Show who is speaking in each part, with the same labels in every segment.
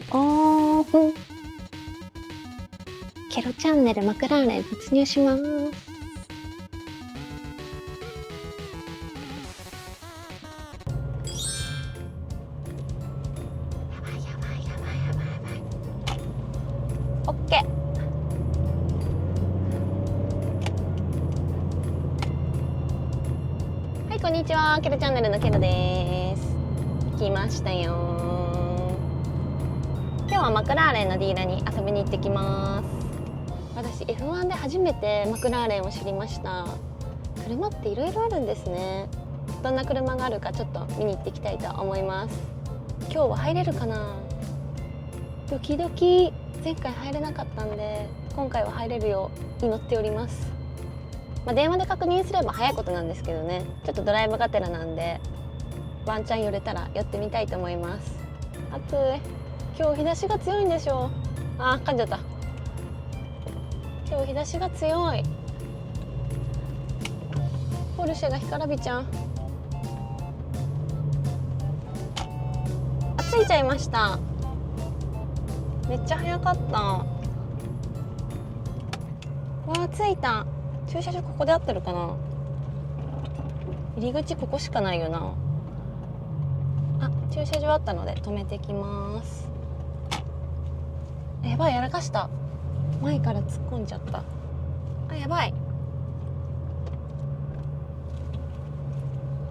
Speaker 1: オフ。ケロチャンネルマクラーレン突入します。オッケー。はい、こんにちは。ケロチャンネルのケロです。来ましたよ。今日はマクラーレンのディーラーに遊びに行ってきます。私 F1 で初めてマクラーレンを知りました。車っていろいろあるんですね。どんな車があるかちょっと見に行っていきたいと思います。今日は入れるかな。ドキドキ。前回入れなかったんで今回は入れるよう祈っております。電話で確認すれば早いことなんですけどね、ちょっとドライブがてらなんでワンチャン寄れたら寄ってみたいと思います。暑い。今日日差しが強いんでしょう。噛んじゃった。今日日差しが強い。ポルシェが干からびちゃう。ついちゃいました。めっちゃ早かった。わあ、着いた。駐車場ここで合ってるかな。入り口ここしかないよな。駐車場あったので止めてきます。やばい、やらかした。前から突っ込んじゃった。やばい。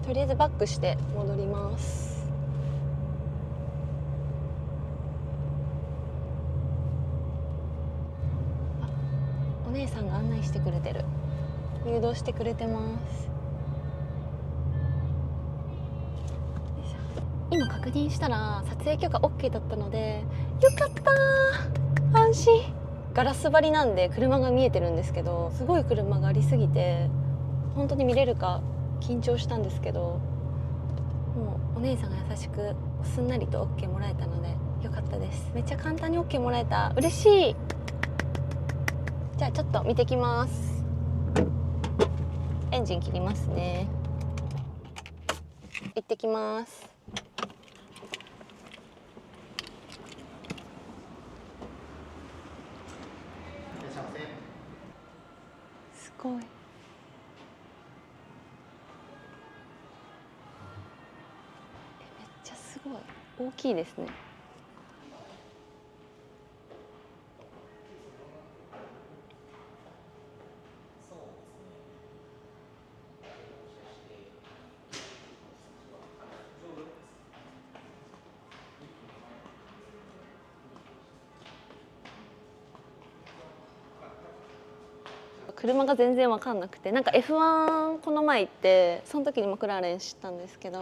Speaker 1: とりあえずバックして戻ります。お姉さんが案内してくれてる。誘導してくれてます。今確認したら撮影許可 OK だったのでよかったー。安心。ガラス張りなんで車が見えてるんですけど、すごい車がありすぎて本当に見れるか緊張したんですけど、もうお姉さんが優しくすんなりと OK もらえたのでよかったです。めっちゃ簡単に OK もらえた。嬉しい。じゃあちょっと見てきます。エンジン切りますね。行ってきます。すごい。めっちゃすごい大きいですね。車が全然分かんなくて、なんか F1 この前行ってその時にマクラーレン知ったんですけど、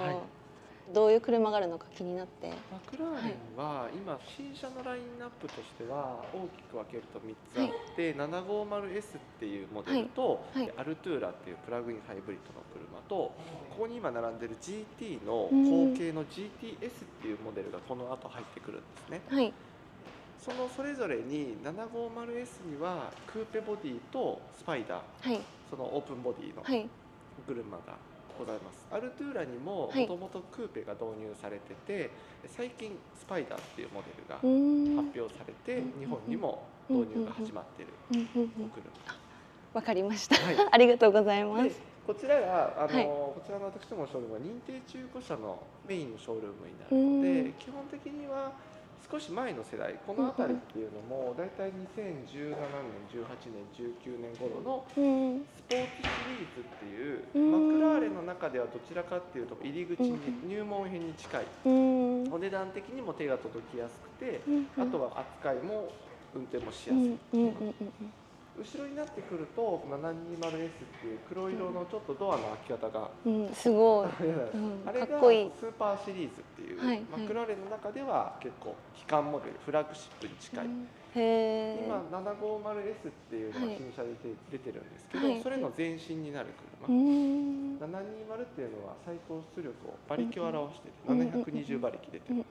Speaker 1: どういう車があるのか気になって。
Speaker 2: マクラーレンは今新車のラインナップとしては大きく分けると3つあって、750S っていうモデルと、アルトゥーラっていうプラグインハイブリッドの車と、ここに今並んでる GT の後継の GTS っていうモデルがこの後入ってくるんですね。それぞれに 750S にはクーペボディとスパイダー、そのオープンボディの車がございます。アルトゥーラにももともとクーペが導入されてて、最近スパイダーっていうモデルが発表されて日本にも導入が始まっているお車。
Speaker 1: わかりました。ありがとうございます。
Speaker 2: こちらがこちらの私どものショールームは認定中古車のメインのショールームになるので、基本的には少し前の世代、この辺りっていうのもだいたい2017年、18年、19年頃のスポーツシリーズっていうマクラーレンの中ではどちらかっていうと入り口に入門編に近い、お値段的にも手が届きやすくて、あとは扱いも運転もしやすい。後ろになってくると 720S っていう黒色のちょっとドアの開き方が、
Speaker 1: すごい、
Speaker 2: あれがスーパーシリーズっていう、マクラーレンの中では結構基幹モデル、フラッグシップに近い。今 750S っていうのが新車で出てるんですけど、それの前身になる車。720っていうのは最高出力を馬力を表してて720馬力出てます。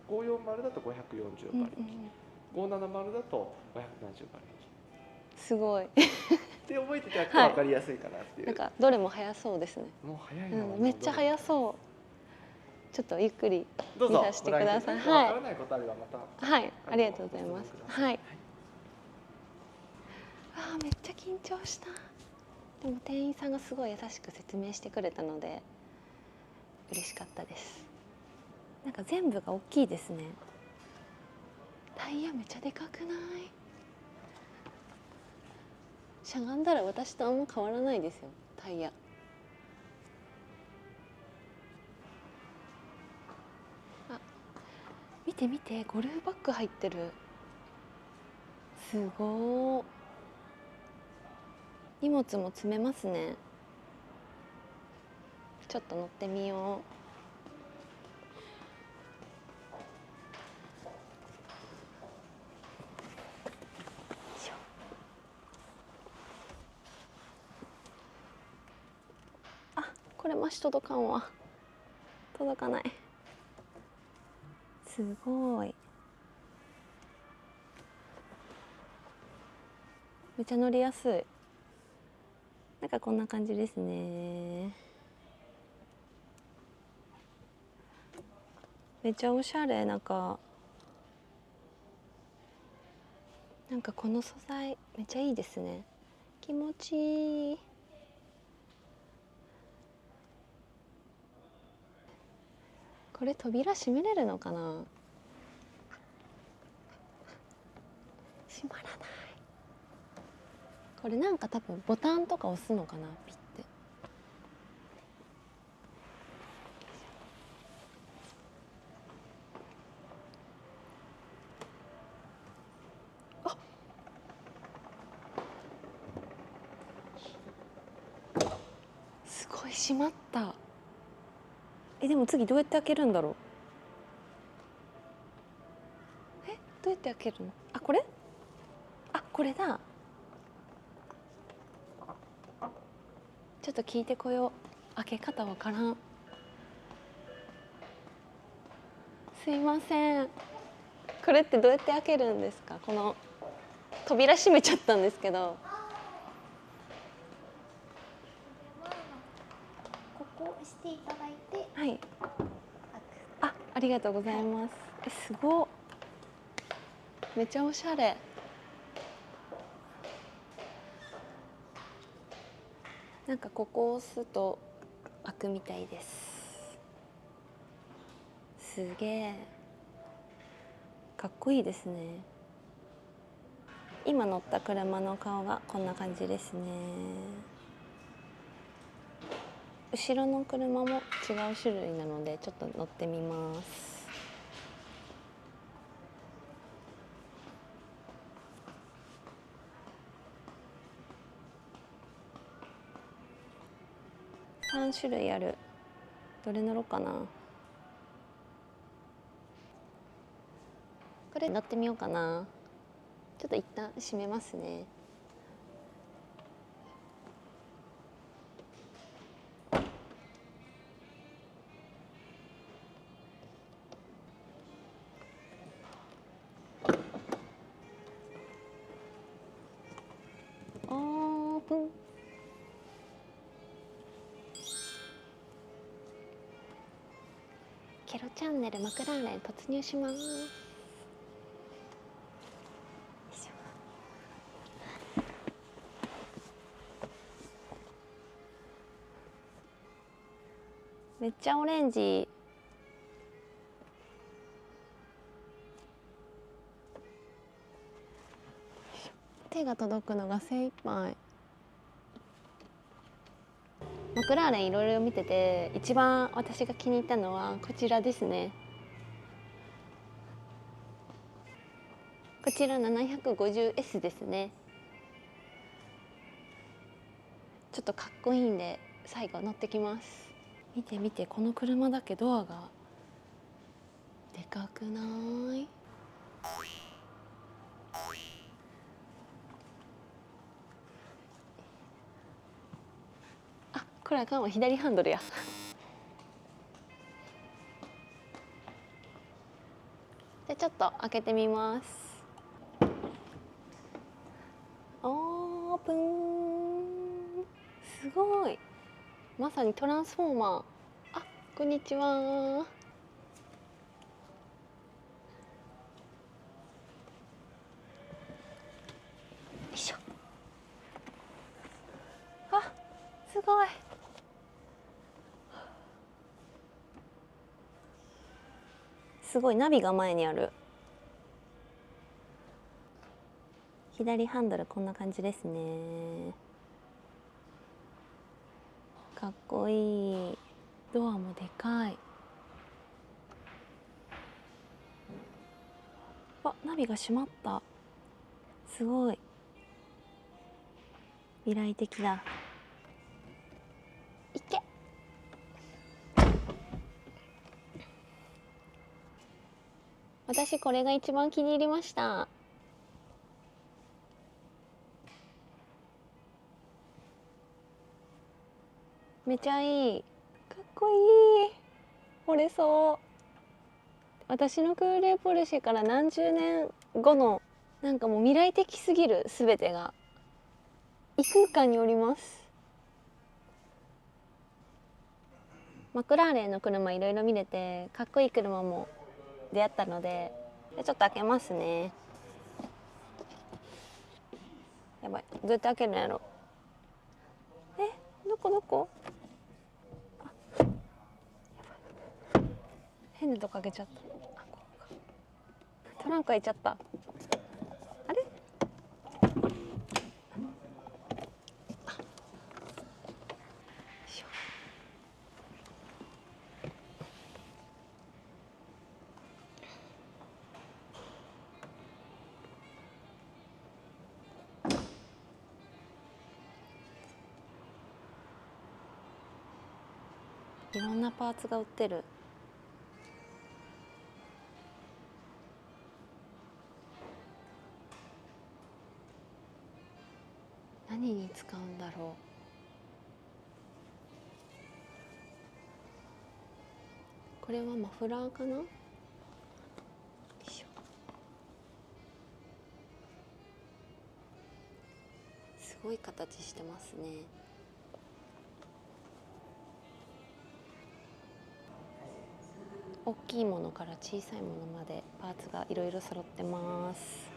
Speaker 2: 540だと540馬力、570だと570馬力。
Speaker 1: すごい。
Speaker 2: で覚えてたら分かりやすいかなっていう。
Speaker 1: なんかどれも速そうですね。
Speaker 2: もう速いの。
Speaker 1: めっちゃ速そちょっとゆっくり
Speaker 2: どうぞ
Speaker 1: 見させてください。
Speaker 2: ご覧ください。わからないことあればまた。
Speaker 1: はい、ありがとうございます。
Speaker 2: ご質問ください
Speaker 1: はい。あー、めっちゃ緊張した。でも店員さんがすごい優しく説明してくれたので嬉しかったです。なんか全部が大きいですね。タイヤめっちゃでかくない？しゃがんだら私とあんま変わらないですよ、タイヤ。あ、見て見て、ゴルフバッグ入ってる。すごー。荷物も詰めますね。ちょっと乗ってみよう。これマシ届かんわ。届かない。すごい。めっちゃ乗りやすい。なんかこんな感じですね。めっちゃおしゃれ。なんかこの素材めっちゃいいですね。気持ちいい。これ扉閉めれるのかな？閉まらない。これなんか多分ボタンとか押すのかな、ピッて。あ、すごい閉まった。でも次どうやって開けるんだろう。どうやって開けるの？あ、これ？あ、これだ。ちょっと聞いてこよう。開け方わからん。すいません。これってどうやって開けるんですか？この扉閉めちゃったんですけど。
Speaker 3: ここを押していただいて、
Speaker 1: はい。ありがとうございます。すごっ。めっちゃおしゃれ。なんかここを押すと開くみたいです。すげえ。かっこいいですね。今乗った車の顔がこんな感じですね。後ろの車も違う種類なのでちょっと乗ってみます。3種類ある。どれ乗ろうかな。これ乗ってみようかな。ちょっと一旦閉めますね。オープン。ケロチャンネルマクラーレン突入します。めっちゃオレンジ。手が届くのが精一杯。マクラーレンいろいろ見てて一番私が気に入ったのはこちらですね。こちら 750S ですね。ちょっとかっこいいんで最後乗ってきます。見て見て、この車だけドアがでかくない？あ、これあかんわ、左ハンドルや。じゃちょっと開けてみます。オープン。すごい。まさにトランスフォーマー。あ、こんにちは。すごいナビが前にある。左ハンドルこんな感じですね。かっこいい。ドアもでかい。あ、ナビが閉まった。すごい未来的だ。いけ。私これが一番気に入りました。めちゃいい。かっこいい。惚れそう。私のクールポルシェから何十年後のなんかもう未来的すぎる、全てが異空間におります。マクラーレンの車いろいろ見れてかっこいい車も出会ったので、ちょっと開けますね。やばい、どうやって開けるんやろ。どこどこ。変なとこ開けちゃった。トランク開いちゃった。あれ。いろんなパーツが売ってる。何に使うんだろう。これはマフラーかな。よいしょ。すごい形してますね。大きいものから小さいものまでパーツがいろいろ揃ってます。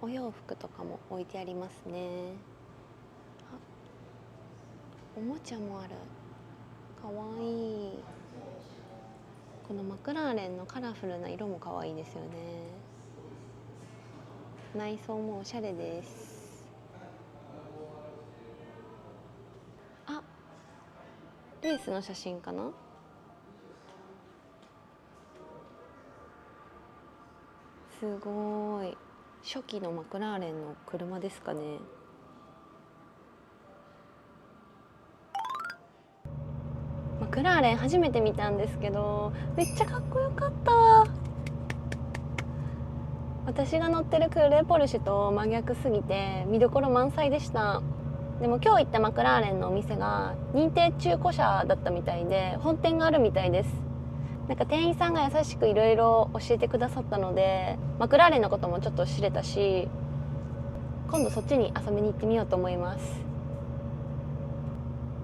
Speaker 1: お洋服とかも置いてありますね。あ、おもちゃもある。かわいい。このマクラーレンのカラフルな色もかわいいですよね。内装もおしゃれです。あ、レースの写真かな。すごい。初期のマクラーレンの車ですかね。マクラーレン初めて見たんですけど、めっちゃかっこよかった。私が乗ってるクールポルシェと真逆すぎて見どころ満載でした。でも今日行ったマクラーレンのお店が認定中古車だったみたいで、本店があるみたいです。なんか店員さんが優しくいろいろ教えてくださったので、マクラーレンのこともちょっと知れたし、今度そっちに遊びに行ってみようと思います。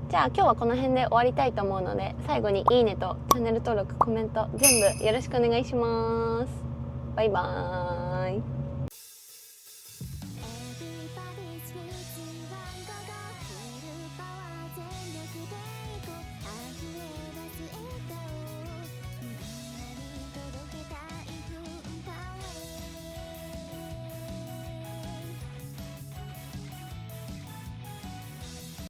Speaker 1: じゃあ今日はこの辺で終わりたいと思うので、最後にいいねとチャンネル登録、コメント全部よろしくお願いします。バイバーイ。